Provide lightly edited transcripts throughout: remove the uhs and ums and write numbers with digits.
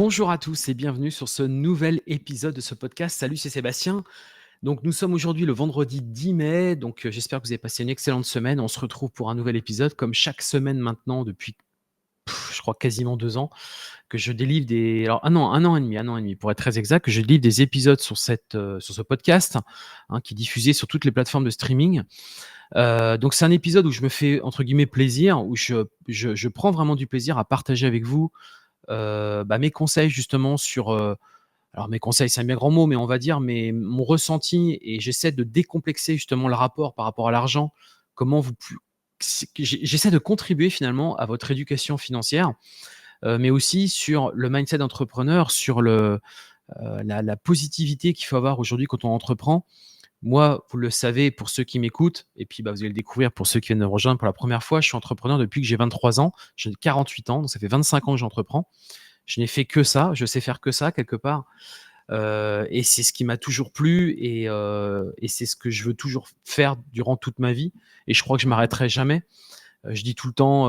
Bonjour à tous et bienvenue sur ce nouvel épisode de ce podcast. Salut, c'est Sébastien. Donc nous sommes aujourd'hui le vendredi 10 mai, j'espère que vous avez passé une excellente semaine. On se retrouve pour un nouvel épisode, comme chaque semaine maintenant depuis, je crois quasiment 2 ans, que je délivre des alors 1 an et demi pour être très exact, que je délivre des épisodes sur ce podcast, hein, qui est diffusé sur toutes les plateformes de streaming. Donc c'est un épisode où je me fais entre guillemets «plaisir», où je prends vraiment du plaisir à partager avec vous, mes conseils justement sur, alors mes conseils, c'est un bien grand mot, mais on va dire mon ressenti, et j'essaie de décomplexer justement le rapport par rapport à l'argent. Comment vous pu J'essaie de contribuer finalement à votre éducation financière, mais aussi sur le mindset d'entrepreneur, sur la positivité qu'il faut avoir aujourd'hui quand on entreprend. Moi, vous le savez pour ceux qui m'écoutent, et puis, vous allez le découvrir pour ceux qui viennent de me rejoindre pour la première fois, je suis entrepreneur depuis que j'ai 23 ans. J'ai 48 ans, donc ça fait 25 ans que j'entreprends. Je n'ai fait que ça, je sais faire que ça quelque part, et c'est ce qui m'a toujours plu, et c'est ce que je veux toujours faire durant toute ma vie, et je crois que je m'arrêterai jamais. Je dis tout le temps,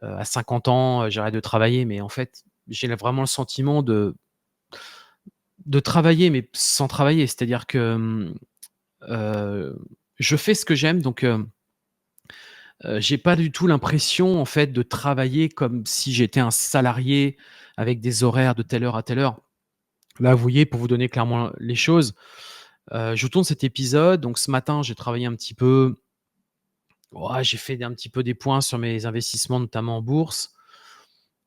à 50 ans, j'arrête de travailler, mais en fait, j'ai vraiment le sentiment de travailler, mais sans travailler. C'est-à-dire que, je fais ce que j'aime, j'ai pas du tout l'impression, en fait, de travailler comme si j'étais un salarié avec des horaires de telle heure à telle heure. Là, vous voyez, pour vous donner clairement les choses, je tourne cet épisode, donc ce matin, j'ai travaillé un petit peu. Ouais, j'ai fait un petit peu des points sur mes investissements, notamment en bourse.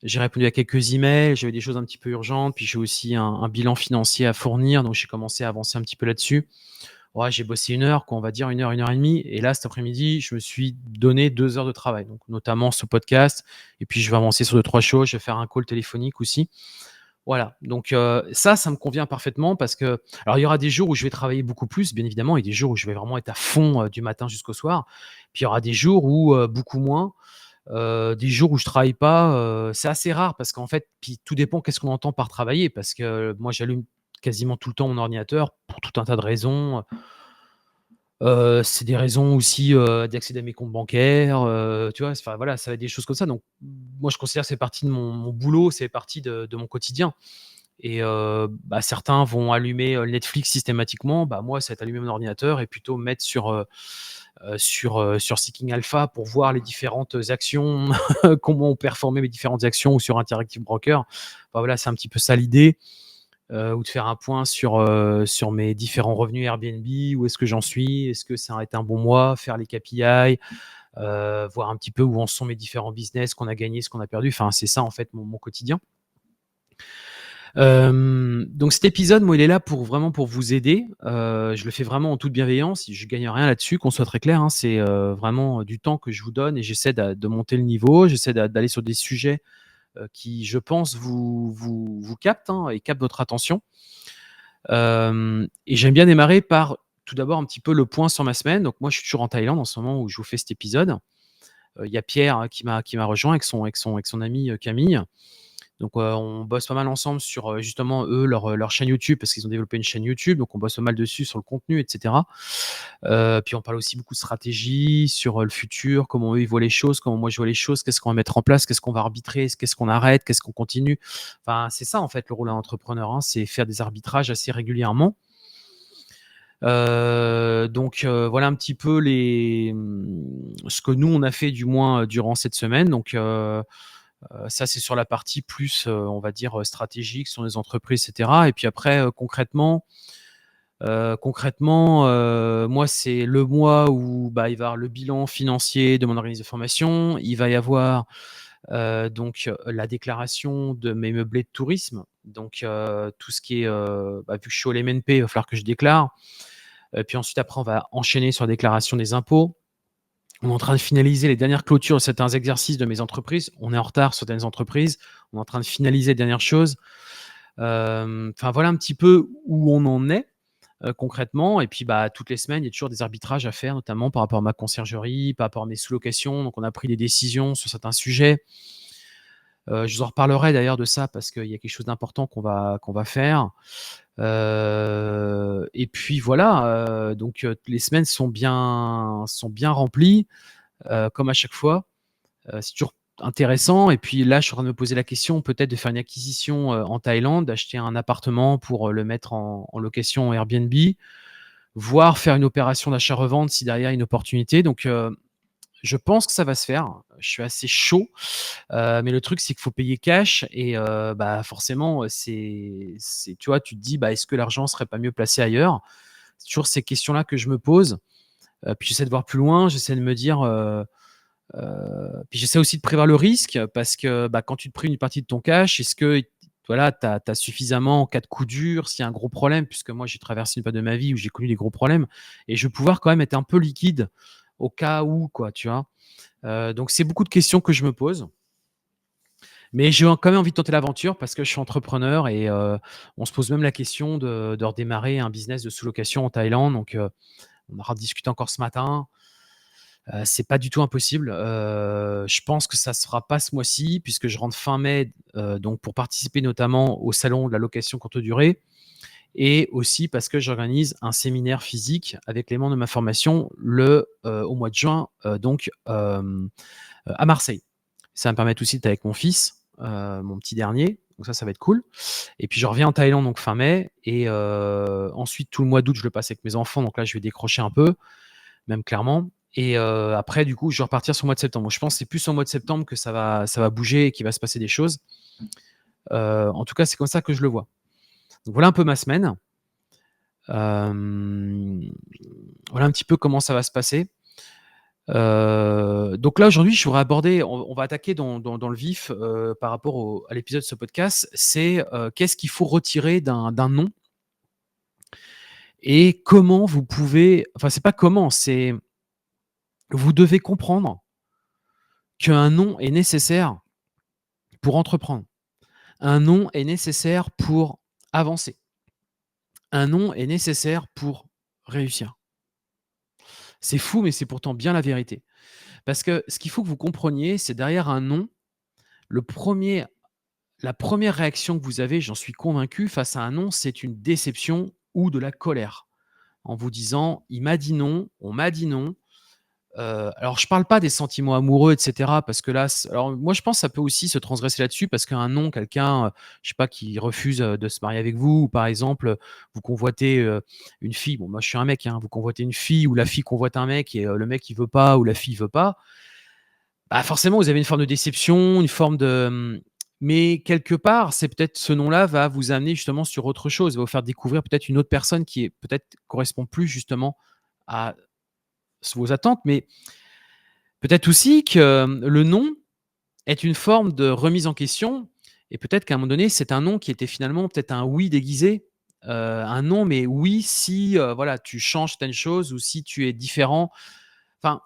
J'ai répondu à quelques emails, j'avais des choses un petit peu urgentes, puis j'ai aussi un bilan financier à fournir, donc j'ai commencé à avancer un petit peu là-dessus. Ouais, j'ai bossé 1 heure, quoi, on va dire 1 heure et demie, et là, cet après-midi, je me suis donné 2 heures de travail, donc notamment ce podcast, et puis je vais avancer sur 2-3 choses, je vais faire un call téléphonique aussi. Voilà, ça me convient parfaitement, parce que alors il y aura des jours où je vais travailler beaucoup plus, bien évidemment, et des jours où je vais vraiment être à fond, du matin jusqu'au soir. Puis il y aura des jours où, beaucoup moins, des jours où je travaille pas, c'est assez rare, parce qu'en fait, puis tout dépend qu'est-ce qu'on entend par travailler, parce que moi j'allume quasiment tout le temps mon ordinateur pour tout un tas de raisons. C'est des raisons aussi, d'accéder à mes comptes bancaires, tu vois? Enfin voilà, ça va être des choses comme ça, donc moi je considère que c'est partie de mon boulot, c'est partie de mon quotidien, et certains vont allumer, Netflix systématiquement. Moi, ça va être allumer mon ordinateur et plutôt me mettre sur Seeking Alpha pour voir les différentes actions, comment ont performé mes différentes actions, ou sur Interactive Brokers. Enfin voilà, c'est un petit peu ça l'idée, ou de faire un point sur mes différents revenus Airbnb. Où est-ce que j'en suis? Est-ce que ça a été un bon mois? Faire les KPI, voir un petit peu où en sont mes différents business, ce qu'on a gagné, ce qu'on a perdu. Enfin, c'est ça en fait mon quotidien. Donc cet épisode, moi, il est là pour vraiment pour vous aider. Je le fais vraiment en toute bienveillance. Je gagne rien là-dessus, qu'on soit très clair, hein. C'est, vraiment du temps que je vous donne, et j'essaie de monter le niveau. J'essaie d'aller sur des sujets, qui, je pense, vous captent, hein, et captent votre attention. Et j'aime bien démarrer par, tout d'abord, un petit peu le point sur ma semaine. Donc moi, je suis toujours en Thaïlande en ce moment où je vous fais cet épisode. Il y a Pierre, hein, qui m'a rejoint avec son amie, Camille. On bosse pas mal ensemble sur, justement, eux, leur chaîne YouTube, parce qu'ils ont développé une chaîne YouTube, donc on bosse pas mal dessus sur le contenu, et cetera. Puis on parle aussi beaucoup de stratégie, sur, le futur, comment eux ils voient les choses, comment moi je vois les choses, qu'est-ce qu'on va mettre en place, qu'est-ce qu'on va arbitrer, qu'est-ce qu'on arrête, qu'est-ce qu'on continue. Enfin, c'est ça en fait le rôle d'un entrepreneur, hein, c'est faire des arbitrages assez régulièrement. Voilà un petit peu ce que nous on a fait, du moins, durant cette semaine. Ça, c'est sur la partie plus, on va dire, stratégique, sur les entreprises, et cetera. Et puis après, concrètement, moi, c'est le mois où, il va y avoir le bilan financier de mon organisme de formation. Il va y avoir, la déclaration de mes meublés de tourisme. Tout ce qui est, vu que je suis au LMNP, il va falloir que je déclare. Puis ensuite, après, on va enchaîner sur la déclaration des impôts. On est en train de finaliser les dernières clôtures de certains exercices de mes entreprises. On est en retard sur certaines entreprises. On est en train de finaliser les dernières choses. Enfin, voilà un petit peu où on en est, concrètement. Et puis, toutes les semaines, il y a toujours des arbitrages à faire, notamment par rapport à ma conciergerie, par rapport à mes sous-locations. Donc on a pris des décisions sur certains sujets. Je vous en reparlerai d'ailleurs de ça, parce qu'il y a quelque chose d'important qu'on va faire. Et puis voilà, les semaines sont bien remplies, comme à chaque fois. C'est toujours intéressant et puis là, je suis en train de me poser la question peut-être de faire une acquisition, en Thaïlande, d'acheter un appartement pour, le mettre en location Airbnb, voire faire une opération d'achat-revente si derrière il y a une opportunité donc je pense que ça va se faire. Je suis assez chaud, mais le truc, c'est qu'il faut payer cash et bah, forcément, c'est tu vois, tu te dis: «Bah, est-ce que l'argent serait pas mieux placé ailleurs?» C'est toujours ces questions-là que je me pose, puis j'essaie de voir plus loin, j'essaie de me dire, puis j'essaie aussi de prévoir le risque parce que, bah, quand tu te prives une partie de ton cash, est-ce que voilà, tu as suffisamment en cas de coup dur, s'il y a un gros problème? Puisque moi, j'ai traversé une période de ma vie où j'ai connu des gros problèmes et je vais pouvoir quand même être un peu liquide au cas où, quoi, tu vois? Donc c'est beaucoup de questions que je me pose, mais j'ai quand même envie de tenter l'aventure parce que je suis entrepreneur et on se pose même la question de redémarrer un business de sous-location en Thaïlande donc on en rediscuté encore ce matin. C'est pas du tout impossible. Je pense que ça se fera pas ce mois-ci puisque je rentre fin mai, donc pour participer notamment au salon de la location courte durée et aussi parce que j'organise un séminaire physique avec les membres de ma formation au mois de juin, à Marseille. Ça va me permettre aussi d'être avec mon fils, mon petit dernier, donc ça va être cool et puis je reviens en Thaïlande donc fin mai et ensuite tout le mois d'août, je le passe avec mes enfants donc là, je vais décrocher un peu, même clairement et après du coup, je vais repartir sur le mois de septembre. Je pense que c'est plus au mois de septembre que ça va bouger et qu'il va se passer des choses. En tout cas, c'est comme ça que je le vois. Donc voilà un peu ma semaine. Hem, voilà un petit peu comment ça va se passer. Donc là, aujourd'hui, je voudrais aborder on va attaquer dans le vif, par rapport à l'épisode de ce podcast. C'est, qu'est-ce qu'il faut retirer d'un nom et comment vous pouvez enfin, c'est pas comment, c'est vous devez comprendre qu'un nom est nécessaire pour entreprendre. Un nom est nécessaire pour avancer. Un nom est nécessaire pour réussir. C'est fou, mais c'est pourtant bien la vérité. Parce que ce qu'il faut que vous compreniez, c'est derrière un nom, le premier la première réaction que vous avez, j'en suis convaincu, face à un non, c'est une déception ou de la colère. En vous disant: «Il m'a dit non, on m'a dit non». Alors je parle pas des sentiments amoureux et cetera parce que là, alors moi je pense que ça peut aussi se transgresser là-dessus parce qu'un non, quelqu'un, je sais pas, qui refuse, de se marier avec vous ou par exemple, vous convoitez, une fille, bon moi je suis un mec, hein, vous convoitez une fille ou la fille convoite un mec et le mec il veut pas ou la fille veut pas, bah, forcément, vous avez une forme de déception, une forme de, mais quelque part, c'est peut-être ce nom-là va vous amener justement sur autre chose, va vous faire découvrir peut-être une autre personne qui est peut-être correspond plus justement à vos attentes, mais peut-être aussi que, le nom est une forme de remise en question et peut-être qu'à un moment donné, c'est un non qui était finalement peut-être un oui déguisé, un non, mais oui si, voilà, tu changes certaines choses ou si tu es différent. Enfin,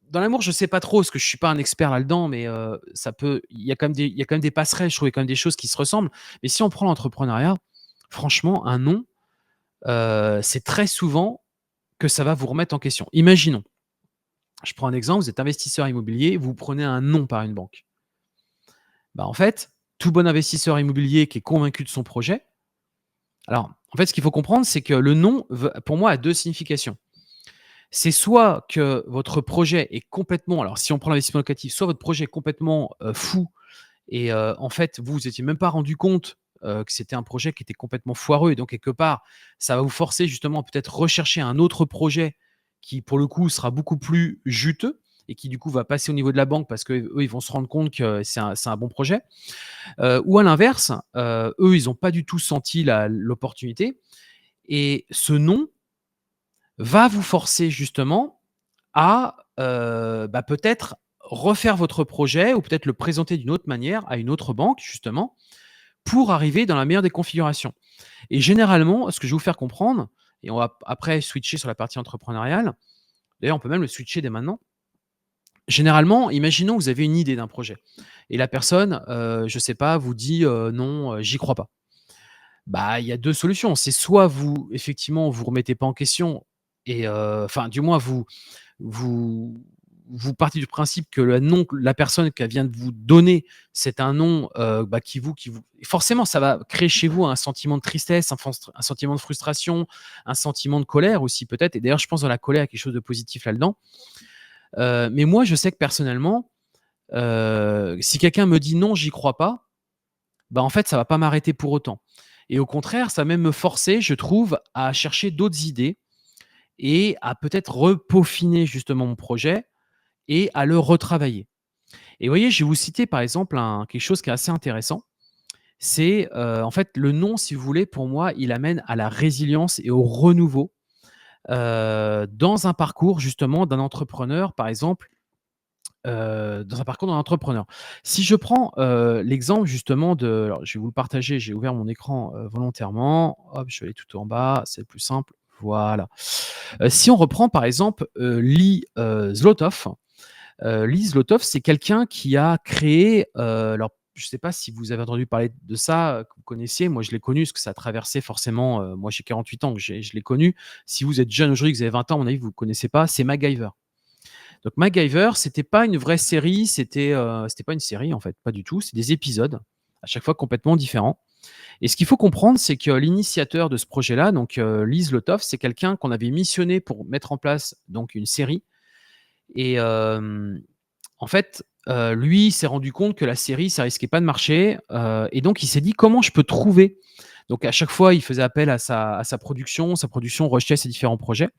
dans l'amour, je sais pas trop, parce que je suis pas un expert là-dedans, mais ça peut il y a quand même des passerelles, je trouve, il y a quand même des choses qui se ressemblent. Mais si on prend l'entrepreneuriat, franchement, un non, c'est très souvent que ça va vous remettre en question. Imaginons, je prends un exemple, vous êtes investisseur immobilier, vous prenez un non par une banque. Bah, en fait, tout bon investisseur immobilier qui est convaincu de son projet, alors, en fait, ce qu'il faut comprendre, c'est que le non veut pour moi a 2 significations. C'est soit que votre projet est complètement alors si on prend l'investissement locatif, soit votre projet est complètement, fou et en fait, vous étiez même pas rendu compte, que c'était un projet qui était complètement foireux et donc quelque part, ça va vous forcer justement à peut-être rechercher un autre projet qui, pour le coup, sera beaucoup plus juteux et qui, du coup, va passer au niveau de la banque parce qu'eux, ils vont se rendre compte que c'est un bon projet. Ou à l'inverse, eux, ils ont pas du tout senti l'opportunité et ce non va vous forcer justement à, bah, peut-être refaire votre projet ou peut-être le présenter d'une autre manière à une autre banque justement, pour arriver dans la meilleure des configurations. Et généralement, ce que je vais vous faire comprendre et on va après switcher sur la partie entrepreneuriale, d'ailleurs on peut même le switcher dès maintenant. Généralement, imaginons que vous avez une idée d'un projet et la personne, je sais pas, vous dit: «Non, j'y crois pas». Bah, il y a 2 solutions. C'est soit vous effectivement, vous remettez pas en question et enfin du moins vous vous partez du principe que le nom que la personne qu'elle vient de vous donner, c'est un nom, bah, qui vous forcément ça va créer chez vous un sentiment de tristesse, un sentiment de frustration, un sentiment de colère aussi peut-être et d'ailleurs je pense dans la colère, il y a quelque chose de positif là-dedans. Mais moi je sais que personnellement, Si quelqu'un me dit: «Non, j'y crois pas», bah, en fait, ça va pas m'arrêter pour autant et au contraire, ça va même me forcer, je trouve, à chercher d'autres idées et à peut-être repeaufiner justement mon projet et à le retravailler. Et vous voyez, je vais vous citer par exemple quelque chose qui est assez intéressant. C'est, en fait, le non, si vous voulez, pour moi, il amène à la résilience et au renouveau, dans un parcours justement d'un entrepreneur, par exemple, dans un parcours d'un entrepreneur. Si je prends, l'exemple justement alors je vais vous le partager, j'ai ouvert mon écran, volontairement. Hop, je vais aller tout en bas, c'est le plus simple. Voilà. Si on reprend par exemple, Lee, Zlotoff. Lee Zlotoff, c'est quelqu'un qui a créé, alors je ne sais pas si vous avez entendu parler de ça, que vous connaissiez. Moi, je l'ai connu parce que ça a traversé forcément, moi j'ai 48 ans, donc je l'ai connu. Si vous êtes jeune aujourd'hui, que vous avez 20 ans, à mon avis, vous ne connaissez pas, c'est MacGyver. Donc MacGyver, c'était pas une vraie série, c'était pas une série en fait, pas du tout. C'est des épisodes, à chaque fois complètement différents. Et ce qu'il faut comprendre, c'est que l'initiateur de ce projet-là, donc Lee Zlotoff, c'est quelqu'un qu'on avait missionné pour mettre en place donc une série. Et en fait, lui, il s'est rendu compte que la série, ça risquait pas de marcher, et donc il s'est dit: «Comment je peux trouver?» Donc à chaque fois, il faisait appel à sa production rejetait ses différents projets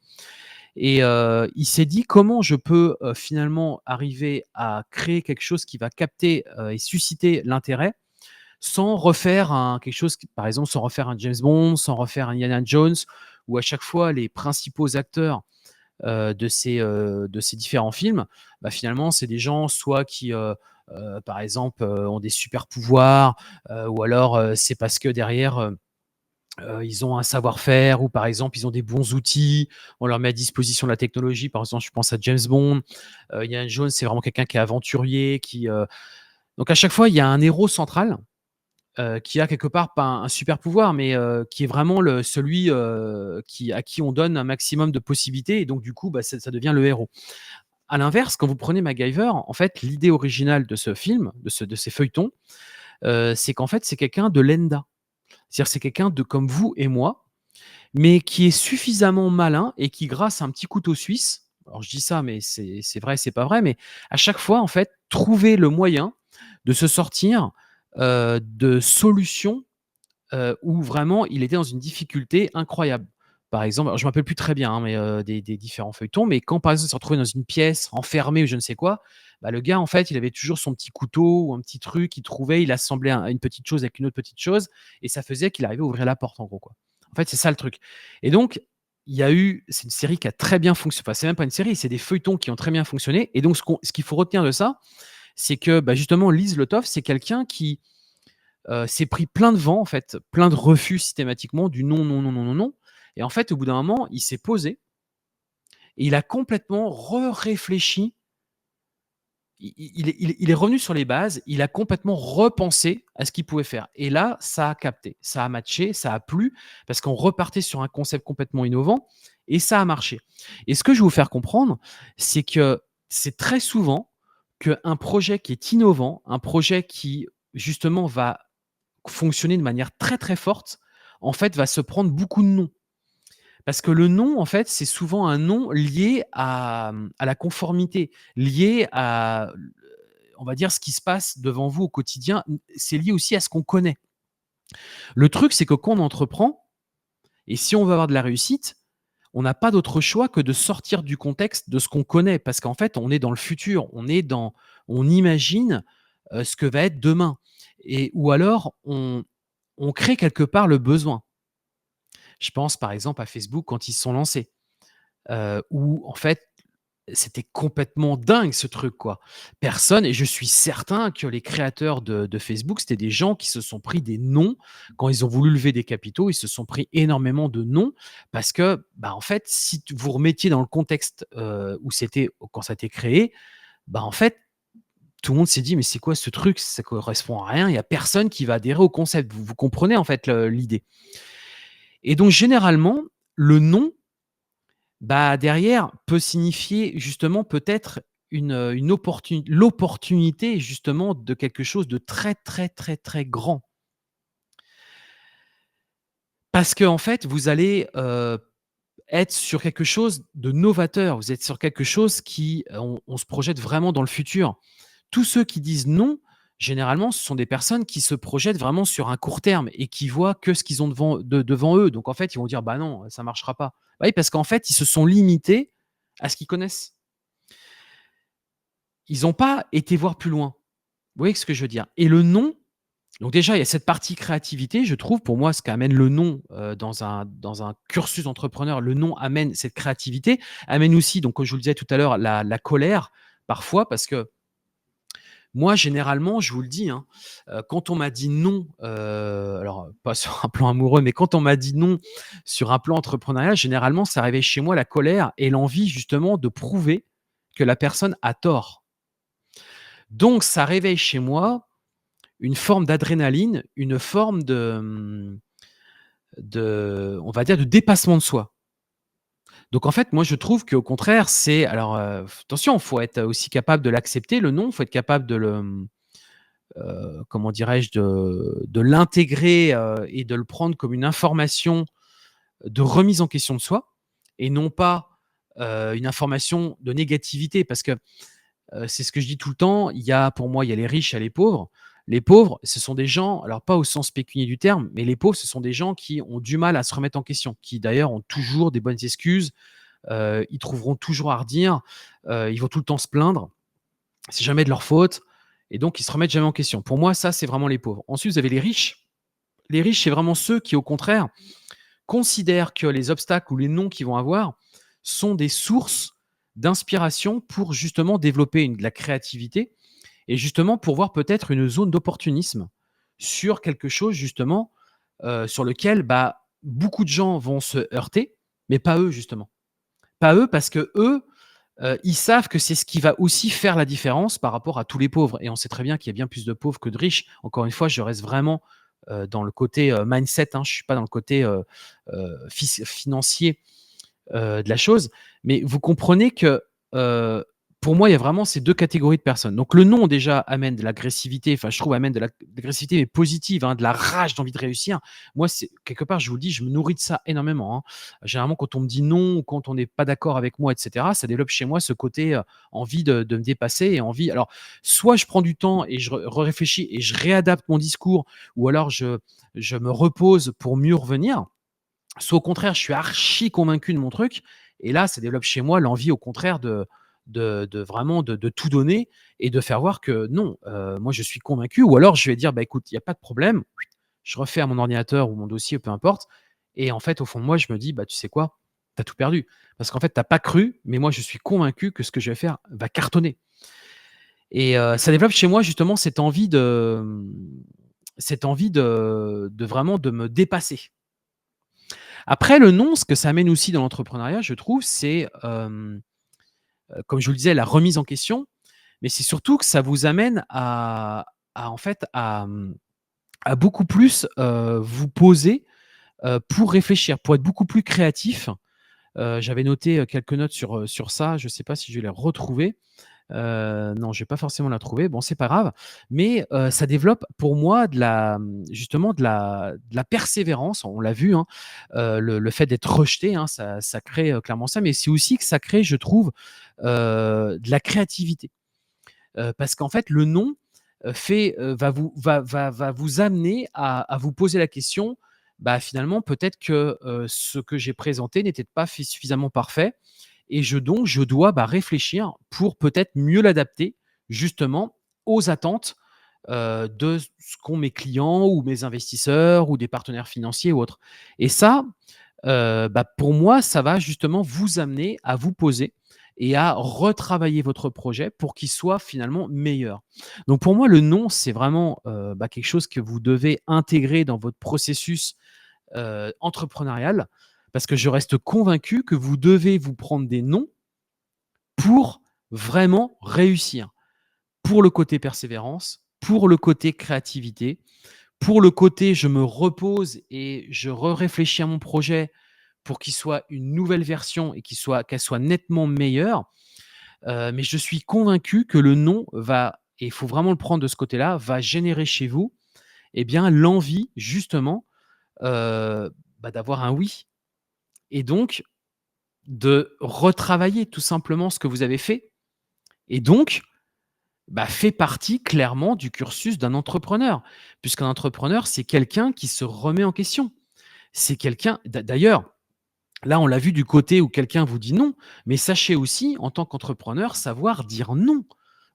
et il s'est dit: «Comment je peux, finalement arriver à créer quelque chose qui va capter, et susciter l'intérêt, sans refaire quelque chose qui par exemple, sans refaire un James Bond, sans refaire un Indiana Jones, où à chaque fois les principaux acteurs, de ces différents films, bah, finalement, c'est des gens soit qui, par exemple, ont des super pouvoirs, ou alors, c'est parce que derrière, ils ont un savoir-faire ou par exemple, ils ont des bons outils. On leur met à disposition de la technologie. Par exemple, je pense à James Bond. Indiana Jones, c'est vraiment quelqu'un qui est aventurier, donc à chaque fois, il y a un héros central, qui a quelque part pas un super pouvoir, mais qui est vraiment celui, à qui on donne un maximum de possibilités et donc du coup, bah, ça devient le héros. À l'inverse, quand vous prenez MacGyver, en fait, l'idée originale de ce film, de ces feuilletons, c'est qu'en fait, c'est quelqu'un de lambda. C'est-à-dire, c'est quelqu'un de comme vous et moi, mais qui est suffisamment malin et qui, grâce à un petit couteau suisse, alors je dis ça, mais c'est vrai, c'est pas vrai, mais à chaque fois, en fait, trouver le moyen de se sortir, de solutions, où vraiment il était dans une difficulté incroyable. Par exemple, alors je ne me rappelle plus très bien, hein, mais des différents feuilletons, mais quand par exemple il se retrouvait dans une pièce enfermé ou je ne sais quoi, bah, le gars en fait, il avait toujours son petit couteau ou un petit truc qu'il trouvait, il assemblait une petite chose avec une autre petite chose et ça faisait qu'il arrivait à ouvrir la porte en gros, quoi. En fait, c'est ça le truc et donc c'est une série qui a très bien fonctionné, enfin, c'est même pas une série, c'est des feuilletons qui ont très bien fonctionné et donc ce qu'il faut retenir de ça, c'est que, bah, justement Liz Lotoff, c'est quelqu'un qui s'est pris plein de vent en fait, plein de refus systématiquement, du non, non, non, non, non, non et en fait, au bout d'un moment, il s'est posé et il a complètement réfléchi. Il est revenu sur les bases, il a complètement repensé à ce qu'il pouvait faire et là, ça a capté, ça a matché, ça a plu parce qu'on repartait sur un concept complètement innovant et ça a marché et ce que je veux vous faire comprendre, c'est que c'est très souvent qu'un projet qui est innovant, un projet qui justement va fonctionner de manière très, très forte, en fait, va se prendre beaucoup de non. Parce que le non, en fait, c'est souvent un non lié à la conformité, lié à, on va dire, ce qui se passe devant vous au quotidien. C'est lié aussi à ce qu'on connaît. Le truc, c'est que quand on entreprend et si on veut avoir de la réussite, on n'a pas d'autre choix que de sortir du contexte de ce qu'on connaît parce qu'en fait, on est dans le futur, on imagine, ce que va être demain et ou alors on crée quelque part le besoin. Je pense par exemple à Facebook quand ils se sont lancés, où en fait, c'était complètement dingue ce truc, quoi. Personne et je suis certain que les créateurs de Facebook, c'était des gens qui se sont pris des noms. Quand ils ont voulu lever des capitaux, ils se sont pris énormément de noms parce que, bah, en fait, si vous remettiez dans le contexte, où c'était quand ça a été créé, bah, en fait, tout le monde s'est dit: «Mais c'est quoi ce truc? Ça correspond à rien, il y a personne qui va adhérer au concept». Vous comprenez en fait l'idée? Et donc généralement, le non, bah, derrière, peut signifier justement peut-être l'opportunité justement de quelque chose de très, très, très, très grand. Parce qu'en fait, vous allez, être sur quelque chose de novateur. Vous êtes sur quelque chose qui, on se projette vraiment dans le futur. tous ceux qui disent non, généralement, ce sont des personnes qui se projettent vraiment sur un court terme et qui voient que ce qu'ils ont devant eux. Donc en fait, ils vont dire: «Bah non, ça marchera pas». Bah oui, parce qu'en fait, ils se sont limités à ce qu'ils connaissent. Ils n'ont pas été voir plus loin. Vous voyez ce que je veux dire? Et le non, donc déjà, il y a cette partie créativité, je trouve, pour moi, ce qu'amène le non, dans un cursus entrepreneur, le non amène cette créativité, amène aussi, donc comme je vous le disais tout à l'heure, la colère, parfois, parce que moi, généralement, je vous le dis, hein, quand on m'a dit non, alors pas sur un plan amoureux, mais quand on m'a dit non sur un plan entrepreneurial, généralement, ça réveille chez moi la colère et l'envie justement de prouver que la personne a tort. Donc ça réveille chez moi une forme d'adrénaline, une forme on va dire, de dépassement de soi. Donc en fait, moi, je trouve qu'au contraire, c'est alors, attention, il faut être aussi capable de l'accepter, le non, il faut être capable de comment dirais-je? De l'intégrer, et de le prendre comme une information de remise en question de soi et non pas, une information de négativité. Parce que, c'est ce que je dis tout le temps, pour moi, il y a les riches, il y a les pauvres. Les pauvres, ce sont des gens, alors pas au sens pécunier du terme, mais les pauvres, ce sont des gens qui ont du mal à se remettre en question, qui d'ailleurs ont toujours des bonnes excuses, ils trouveront toujours à redire, ils vont tout le temps se plaindre. C'est jamais de leur faute et donc ils se remettent jamais en question. Pour moi, ça, c'est vraiment les pauvres. Ensuite, vous avez les riches. Les riches, c'est vraiment ceux qui, au contraire, considèrent que les obstacles ou les noms qu'ils vont avoir sont des sources d'inspiration pour justement développer de la créativité et justement pour voir peut-être une zone d'opportunisme sur quelque chose justement, sur lequel, bah, beaucoup de gens vont se heurter, mais pas eux justement. Pas eux parce qu'eux, ils savent que c'est ce qui va aussi faire la différence par rapport à tous les pauvres et on sait très bien qu'il y a bien plus de pauvres que de riches. Encore une fois, je reste vraiment, dans le côté, mindset, hein, je suis pas dans le côté, financier, de la chose. Mais vous comprenez que, heu, pour moi, il y a vraiment ces 2 catégories de personnes. Donc le non déjà amène de l'agressivité, enfin je trouve amène de l'agressivité mais positive, hein, de la rage, d'envie de réussir. Moi, c'est quelque part, je vous le dis, je me nourris de ça énormément, hein. Généralement, quand on me dit non ou quand on n'est pas d'accord avec moi et cetera, ça développe chez moi ce côté, envie de me dépasser et envie alors soit je prends du temps et je réfléchis et je réadapte mon discours ou alors je me repose pour mieux revenir. Soit au contraire, je suis archi convaincu de mon truc et là, ça développe chez moi l'envie au contraire de vraiment de tout donner et de faire voir que non, moi je suis convaincu ou alors je vais dire: «Bah écoute, il y a pas de problème». Je refais à mon ordinateur ou mon dossier, peu importe et en fait, au fond de moi, je me dis: «Bah tu sais quoi? Tu as tout perdu». Parce qu'en fait, tu as pas cru, mais moi je suis convaincu que ce que je vais faire va cartonner et ça développe chez moi justement cette envie de vraiment de me dépasser. Après le non, ce que ça amène aussi dans l'entrepreneuriat, je trouve, c'est, comme je vous le disais, la remise en question, mais c'est surtout que ça vous amène à en fait, à beaucoup plus, vous poser, pour réfléchir, pour être beaucoup plus créatif. J'avais noté, quelques notes sur ça, je ne sais pas si je vais les retrouver. Non, je vais pas forcément la trouver. Bon, c'est pas grave, mais ça développe pour moi justement de la persévérance. On l'a vu, hein, le fait d'être rejeté, hein, ça crée, clairement ça, mais c'est aussi que ça crée, je trouve, de la créativité. Parce qu'en fait, le non, va vous amener à vous poser la question, bah, finalement, peut-être que, ce que j'ai présenté n'était pas suffisamment parfait et je dois, bah, réfléchir pour peut-être mieux l'adapter, justement, aux attentes, de ce qu'ont mes clients ou mes investisseurs ou des partenaires financiers ou autres et ça, bah, pour moi, ça va justement vous amener à vous poser et à retravailler votre projet pour qu'il soit finalement meilleur. Donc pour moi, le non, c'est vraiment, bah, quelque chose que vous devez intégrer dans votre processus, entrepreneurial parce que je reste convaincu que vous devez vous prendre des non pour vraiment réussir. Pour le côté persévérance, pour le côté créativité, pour le côté je me repose et je réfléchis à mon projet pour qu'il soit une nouvelle version et qu'elle soit nettement meilleure. Mais je suis convaincu que le non va et il faut vraiment le prendre de ce côté-là, va générer chez vous, eh bien, l'envie justement, bah, d'avoir un oui et donc de retravailler tout simplement ce que vous avez fait et donc bah, fait partie clairement du cursus d'un entrepreneur. Puisqu'un entrepreneur, c'est quelqu'un qui se remet en question. C'est quelqu'un d'ailleurs, là, on l'a vu du côté où quelqu'un vous dit non, mais sachez aussi, en tant qu'entrepreneur, savoir dire non.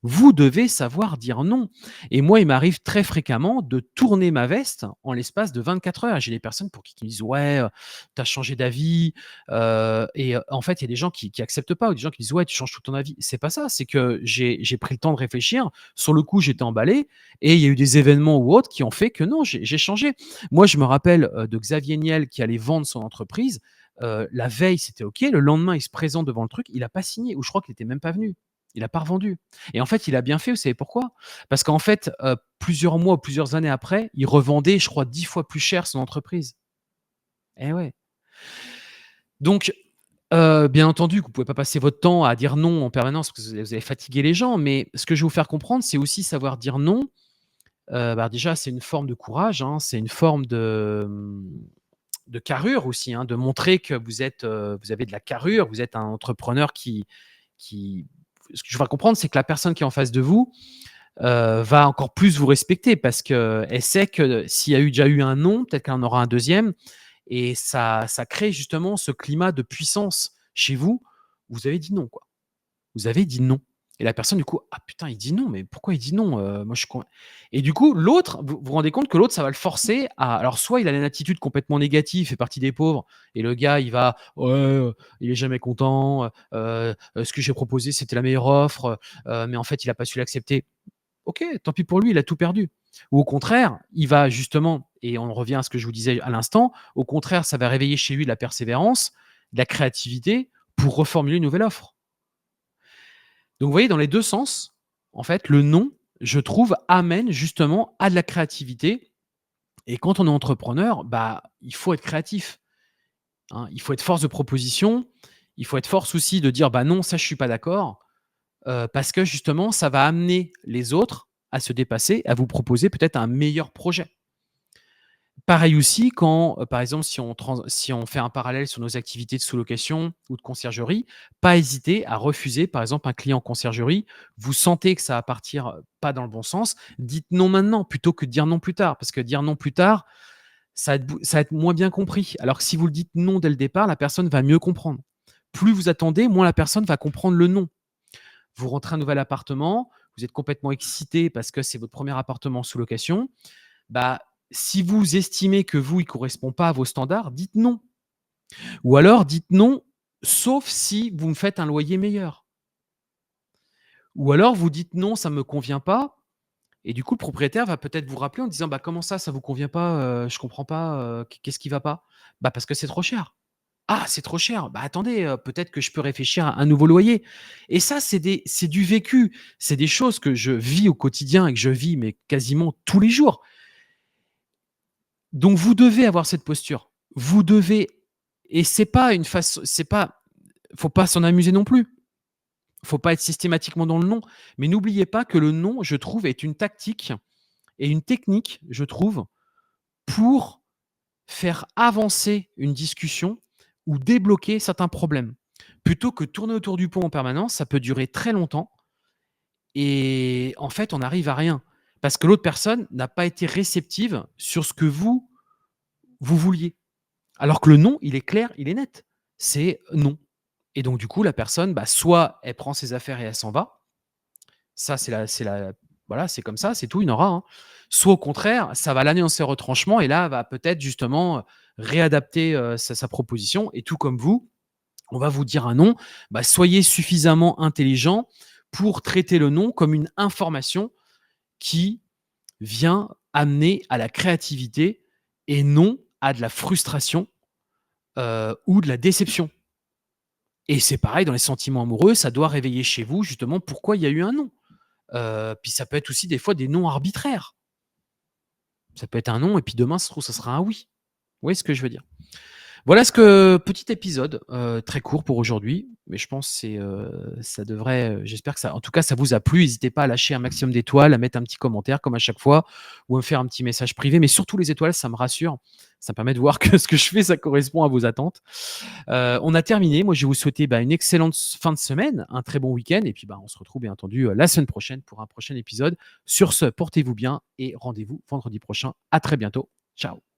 Vous devez savoir dire non. Et moi, il m'arrive très fréquemment de tourner ma veste en l'espace de 24 heures. J'ai des personnes pour qui me disent: «Ouais, tu as changé d'avis», en fait, il y a des gens qui acceptent pas ou des gens qui disent: «Ouais, tu changes tout ton avis». C'est pas ça, c'est que j'ai pris le temps de réfléchir. Sur le coup, j'étais emballé et il y a eu des événements ou autres qui ont fait que non, j'ai changé. Moi, je me rappelle, de Xavier Niel qui allait vendre son entreprise. La veille, c'était OK. Le lendemain, il se présente devant le truc, il a pas signé ou je crois qu'il était même pas venu. Il a pas revendu et en fait, il a bien fait, vous savez pourquoi? Parce qu'en fait, plusieurs mois ou plusieurs années après, il revendait, je crois, 10 fois plus cher son entreprise. Eh ouais. Donc, bien entendu que vous pouvez pas passer votre temps à dire non en permanence parce que vous allez fatiguer les gens, mais ce que je vais vous faire comprendre, c'est aussi savoir dire non. Bah, déjà, c'est une forme de courage, hein, c'est une forme de carrure aussi, hein, de montrer que vous avez de la carrure, vous êtes un entrepreneur qui ce que je vais comprendre, c'est que la personne qui est en face de vous, va encore plus vous respecter parce qu'elle sait que s'il y a déjà eu un non, peut-être qu'elle en aura un deuxième et ça crée justement ce climat de puissance chez vous. Vous avez dit non, quoi. Vous avez dit non et la personne du coup: «Ah putain, il dit non, mais pourquoi il dit non? Moi je suis con» et du coup l'autre, vous vous rendez compte que l'autre, ça va le forcer à alors soit il a une attitude complètement négative, il fait partie des pauvres et le gars il va: «Ouais, il est jamais content, ce que j'ai proposé c'était la meilleure offre, mais en fait il a pas su l'accepter». OK, tant pis pour lui, il a tout perdu. Ou au contraire, il va justement et on revient à ce que je vous disais à l'instant, au contraire, ça va réveiller chez lui de la persévérance, de la créativité pour reformuler une nouvelle offre. Donc vous voyez, dans les 2 sens, en fait, le non, je trouve, amène justement à de la créativité et quand on est entrepreneur, bah, il faut être créatif, hein. Il faut être force de proposition, il faut être force aussi de dire: «Bah, non, ça je suis pas d'accord», parce que justement, ça va amener les autres à se dépasser, à vous proposer peut-être un meilleur projet. Pareil aussi quand, par exemple, si on fait un parallèle sur nos activités de sous-location ou de conciergerie, pas hésiter à refuser, par exemple, un client en conciergerie. Vous sentez que ça va partir, pas dans le bon sens, dites non maintenant plutôt que de dire non plus tard. Parce que dire non plus tard, ça va être moins bien compris. Alors que si vous le dites non dès le départ, la personne va mieux comprendre. Plus vous attendez, moins la personne va comprendre le non. Vous rentrez un nouvel appartement, vous êtes complètement excité parce que c'est votre premier appartement sous location. Bah, si vous estimez que vous, il correspond pas à vos standards, dites non. Ou alors dites non, sauf si vous me faites un loyer meilleur. Ou alors vous dites: «Non, ça me convient pas» et du coup, le propriétaire va peut-être vous rappeler en disant: «Bah, comment ça vous convient pas? Je comprends pas, qu'est-ce qui va pas?» «Bah, parce que c'est trop cher». «Ah, c'est trop cher? Bah, attendez, peut-être que je peux réfléchir à un nouveau loyer» et ça, c'est du vécu. C'est des choses que je vis au quotidien et que je vis, mais quasiment tous les jours. Donc vous devez avoir cette posture. Vous devez et c'est pas faut pas s'en amuser non plus. Faut pas être systématiquement dans le non, mais n'oubliez pas que le non, je trouve, est une tactique et une technique, je trouve, pour faire avancer une discussion ou débloquer certains problèmes. Plutôt que tourner autour du pot en permanence, ça peut durer très longtemps et en fait, on n'arrive à rien. Parce que l'autre personne n'a pas été réceptive sur ce que vous vouliez. Alors que le non, il est clair, il est net. C'est non. Et donc du coup, la personne, bah, soit elle prend ses affaires et elle s'en va. Ça, c'est la voilà, c'est comme ça, c'est tout, il y en aura, hein. Soit au contraire, ça va l'amener dans ses retranchements et là, elle va peut-être justement, réadapter, sa proposition et tout comme vous, on va vous dire un non, bah, soyez suffisamment intelligent pour traiter le non comme une information qui vient amener à la créativité et non à de la frustration, ou de la déception. Et c'est pareil dans les sentiments amoureux, ça doit réveiller chez vous justement pourquoi il y a eu un non. Puis ça peut être aussi des fois des non arbitraires. Ça peut être un non et puis demain ça se trouve ça sera un oui. Vous voyez ce que je veux dire? Voilà ce que petit épisode, très court pour aujourd'hui, mais je pense que ça devrait, j'espère que ça en tout cas ça vous a plu. N'hésitez pas à lâcher un maximum d'étoiles, à mettre un petit commentaire comme à chaque fois ou à me faire un petit message privé, mais surtout les étoiles, ça me rassure. Ça me permet de voir que ce que je fais, ça correspond à vos attentes. On a terminé. Moi, je vais vous souhaiter, une excellente fin de semaine, un très bon week-end et puis, on se retrouve bien entendu, la semaine prochaine pour un prochain épisode. Sur ce, portez-vous bien et rendez-vous vendredi prochain. À très bientôt. Ciao.